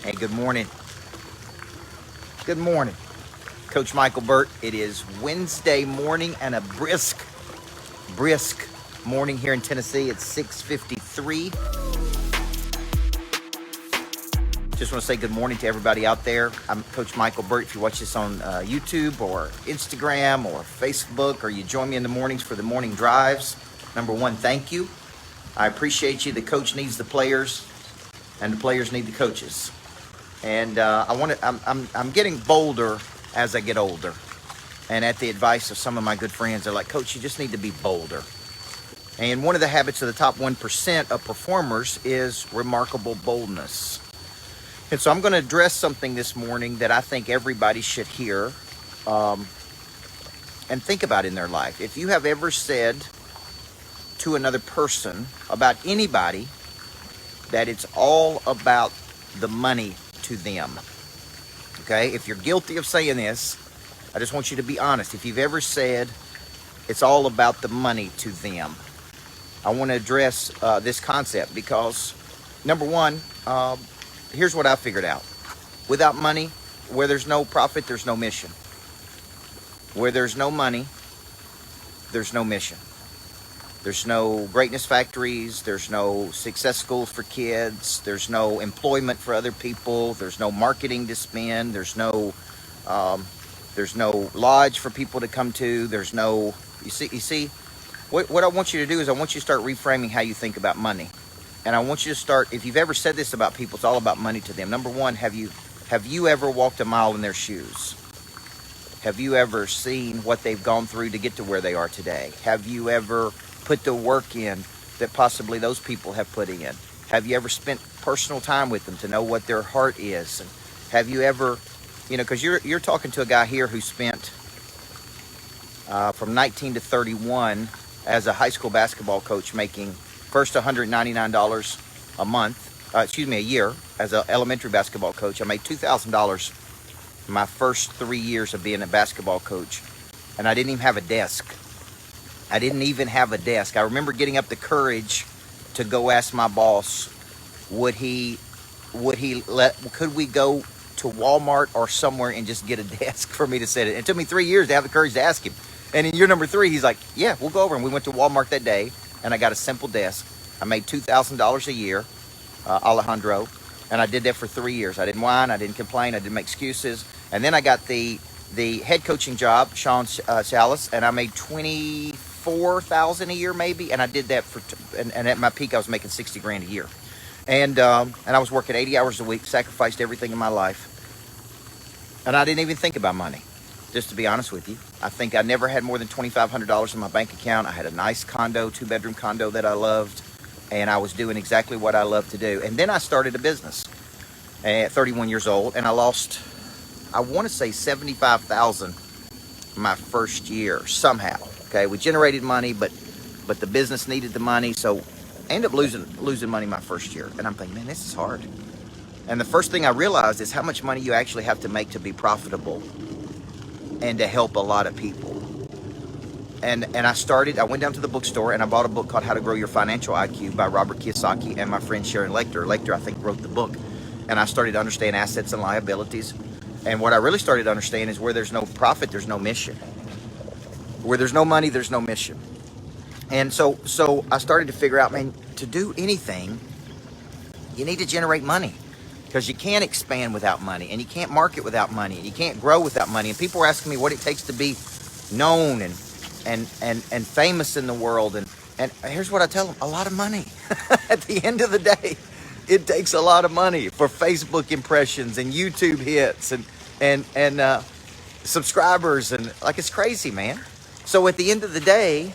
Hey, good morning. Good morning. Coach Micheal Burt. It is Wednesday morning and a brisk morning here in Tennessee. It's 6:53. Just want to say good morning to everybody out there. I'm Coach Micheal Burt. If you watch this on YouTube or Instagram or Facebook, or you join me in the mornings for the morning drives, number one, thank you. I appreciate you. The coach needs the players, and the players need the coaches. And I'm getting bolder as I get older. And at the advice of some of my good friends, they're like, Coach, you just need to be bolder. And one of the habits of the top 1% of performers is remarkable boldness. And so I'm going to address something this morning that I think everybody should hear and think about in their life. If you have ever said to another person about anybody that it's all about the money to them, okay? If you're guilty of saying this, I just want you to be honest. If you've ever said it's all about the money to them, I want to address this concept because, number one, here's what I figured out. Without money, where there's no profit, there's no mission. Where there's no money, there's no mission. There's no greatness factories. There's no success schools for kids. There's no employment for other people. There's no marketing to spend. There's no lodge for people to come to. There's no, you see, what I want you to do is I want you to start reframing how you think about money. And I want you to start, if you've ever said this about people, it's all about money to them. Number one, have you ever walked a mile in their shoes? Have you ever seen what they've gone through to get to where they are today? Have you ever put the work in that possibly those people have put in? Have you ever spent personal time with them to know what their heart is? And have you ever, because you're talking to a guy here who spent from 19 to 31 as a high school basketball coach, making first $199 a year as an elementary basketball coach. I made $2,000 my first 3 years of being a basketball coach, and I didn't even have a desk. I remember getting up the courage to go ask my boss, could we go to Walmart or somewhere and just get a desk for me to sit at? It took me 3 years to have the courage to ask him. And in year number 3, he's like, yeah, we'll go over. And we went to Walmart that day, and I got a simple desk. I made $2,000 a year, Alejandro, and I did that for 3 years. I didn't whine, I didn't complain, I didn't make excuses. And then I got the head coaching job, Sean Salas, and I made $24,000 a year maybe, and I did that and at my peak I was making $60,000 a year, and I was working 80 hours a week, sacrificed everything in my life, and I didn't even think about money, just to be honest with you. I think I never had more than $2,500 in my bank account. I had a nice condo, 2-bedroom condo that I loved, and I was doing exactly what I love to do. And then I started a business at 31 years old, and I lost, I want to say $75,000 my first year somehow. Okay, we generated money, but the business needed the money, so I ended up losing money my first year. And I'm thinking, man, this is hard. And the first thing I realized is how much money you actually have to make to be profitable and to help a lot of people. And I went down to the bookstore and I bought a book called How to Grow Your Financial IQ by Robert Kiyosaki and my friend Sharon Lecter. Lecter, I think, wrote the book. And I started to understand assets and liabilities. And what I really started to understand is where there's no profit, there's no mission. Where there's no money, there's no mission. And so I started to figure out, man, to do anything, you need to generate money. Because you can't expand without money, and you can't market without money, and you can't grow without money. And people were asking me what it takes to be known and famous in the world. And here's what I tell them: a lot of money. At the end of the day, it takes a lot of money for Facebook impressions and YouTube hits and subscribers, and like, it's crazy, man. So at the end of the day,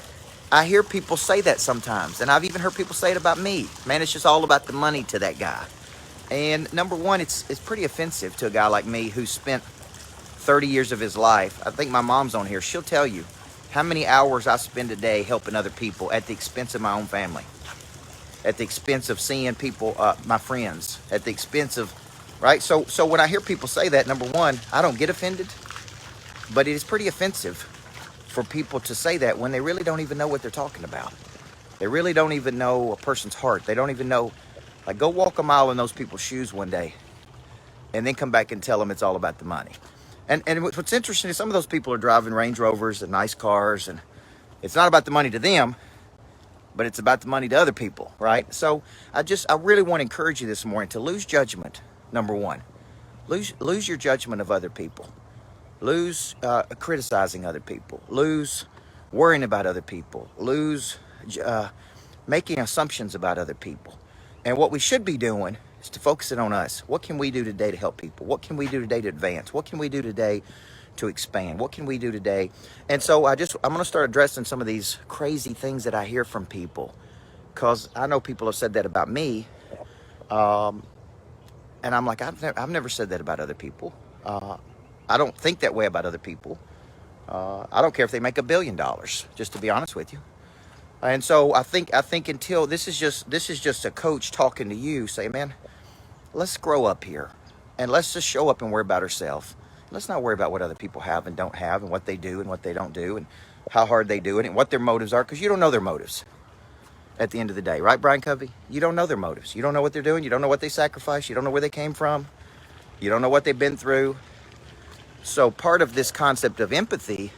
I hear people say that sometimes, and I've even heard people say it about me. Man, it's just all about the money to that guy. And number one, it's pretty offensive to a guy like me who spent 30 years of his life. I think my mom's on here. She'll tell you how many hours I spend a day helping other people at the expense of my own family, at the expense of seeing people, my friends, at the expense of, right? So when I hear people say that, number one, I don't get offended, but it is pretty offensive for people to say that when they really don't even know what they're talking about. They really don't even know a person's heart. They don't even know. Like, go walk a mile in those people's shoes one day and then come back and tell them it's all about the money. And what's interesting is some of those people are driving Range Rovers and nice cars, and it's not about the money to them, but it's about the money to other people, right? So I really want to encourage you this morning to lose judgment. Number one, lose your judgment of other people. Lose criticizing other people. Lose worrying about other people. Lose making assumptions about other people. And what we should be doing is to focus it on us. What can we do today to help people? What can we do today to advance? What can we do today to expand? What can we do today? And so I'm going to start addressing some of these crazy things that I hear from people, because I know people have said that about me. And I'm like, I've never said that about other people. I don't think that way about other people. I don't care if they make $1 billion, just to be honest with you. And so I think until this is just a coach talking to you, say, man, let's grow up here, and let's just show up and worry about ourselves. Let's not worry about what other people have and don't have, and what they do and what they don't do, and how hard they do it, and what their motives are, because you don't know their motives at the end of the day, right, Brian Covey? You don't know their motives. You don't know what they're doing. You don't know what they sacrificed. You don't know where they came from. You don't know what they've been through. So part of this concept of empathy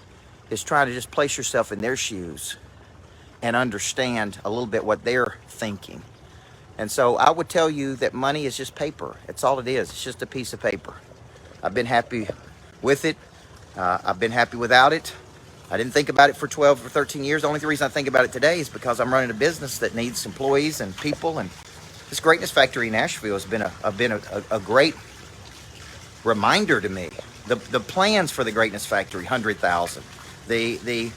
is trying to just place yourself in their shoes and understand a little bit what they're thinking. And so I would tell you that money is just paper. It's all it is. It's just a piece of paper. I've been happy with it. I've been happy without it. I didn't think about it for 12 or 13 years. The only reason I think about it today is because I'm running a business that needs employees and people. And this Greatness Factory in Nashville has been a great reminder to me. The plans for the Greatness Factory, 100,000. The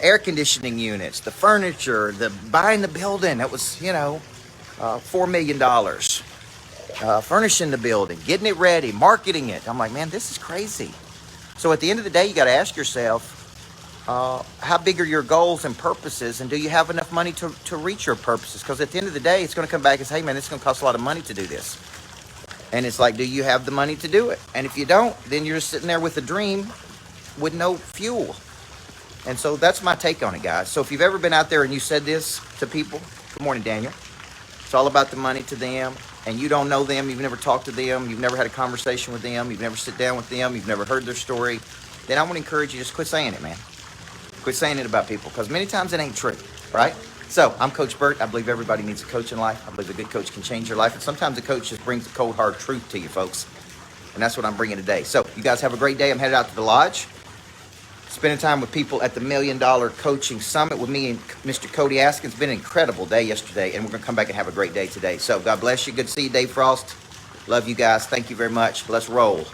air conditioning units, the furniture, the buying the building, that was, $4 million. Furnishing the building, getting it ready, marketing it. I'm like, man, this is crazy. So at the end of the day, you got to ask yourself, how big are your goals and purposes, and do you have enough money to reach your purposes? Because at the end of the day, it's going to come back and say, hey, man, it's going to cost a lot of money to do this. And it's like, do you have the money to do it? And if you don't, then you're just sitting there with a dream with no fuel. And so that's my take on it, guys. So if you've ever been out there and you said this to people, good morning, Daniel. It's all about the money to them, and you don't know them, you've never talked to them, you've never had a conversation with them, you've never sit down with them, you've never heard their story, then I want to encourage you, just quit saying it, man. Quit saying it about people, because many times it ain't true, right? So I'm Coach Burt. I believe everybody needs a coach in life. I believe a good coach can change your life, and sometimes a coach just brings the cold, hard truth to you, folks. And that's what I'm bringing today. So you guys have a great day. I'm headed out to the lodge, spending time with people at the $1 Million Coaching Summit with me and Mr. Cody Askins. It's been an incredible day yesterday, and we're going to come back and have a great day today. So God bless you. Good to see you, Dave Frost. Love you guys. Thank you very much. Let's roll.